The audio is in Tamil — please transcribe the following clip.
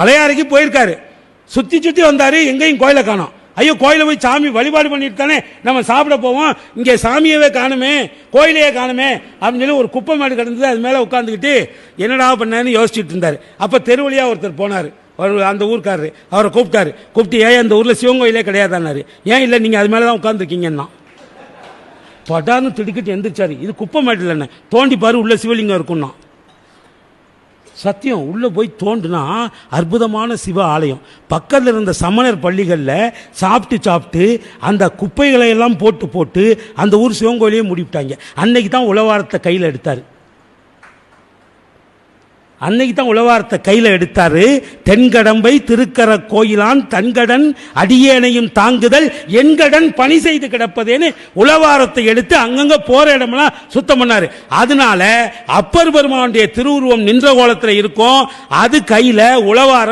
பழையாறைக்கு போயிருக்காரு. சுத்தி சுத்தி வந்தாரு, எங்கேயும் கோயிலை காணோம். ஐயோ, கோயிலை போய் சாமி வழிபாடு பண்ணிட்டு தானே நம்ம சாப்பிட போவோம், இங்கே சாமியவே காணுமே, கோயிலையே காணுமே அப்படின்னு சொல்லி ஒரு குப்பை மேடு கிடந்தது, அது மேலே உட்காந்துக்கிட்டு என்னடா பண்ணேன்னு யோசிச்சுட்டு இருந்தார். அப்போ தெருவழியா ஒருத்தர் போனார், அந்த ஊருக்காரரு. அவரை கூப்பிட்டு ஏன் அந்த ஊரில் சிவன் கோயிலே கிடையாதான்னாரு. ஏன் இல்லை, நீங்கள் அது மேலே தான் உட்காந்துருக்கீங்கன்னா. படான்னு திடுக்கிட்டு எந்திரிச்சாரு. இது குப்பை மேடு இல்லைண்ணே, தோண்டி பாரு, உள்ள சிவலிங்கம் இருக்குன்னா. சத்தியம், உள்ளே போய் தோண்டுனா அற்புதமான சிவ ஆலயம். பக்கத்தில் இருந்த சமணர் பள்ளிகளில் சாப்பிட்டு அந்த குப்பைகளை எல்லாம் போட்டு அந்த ஊர் சிவன் கோயிலையே மூடிவிட்டாங்க. அன்னைக்கு தான் உழவாரத்தை கையில் எடுத்தார். தென்கடம்பை திருக்கர கோயிலான் தன்கடன் அடியேனையும் தாங்குதல் என்கடன் பணி செய்து கிடப்பதேன்னு உழவாரத்தை எடுத்து அங்கங்க போற இடமெல்லாம் சுத்தம் பண்ணாரு. அதனால அப்பர் பெருமானுடைய திருவுருவம் நின்ற கோலத்தில் இருக்கும். அது கையில உழவாரம்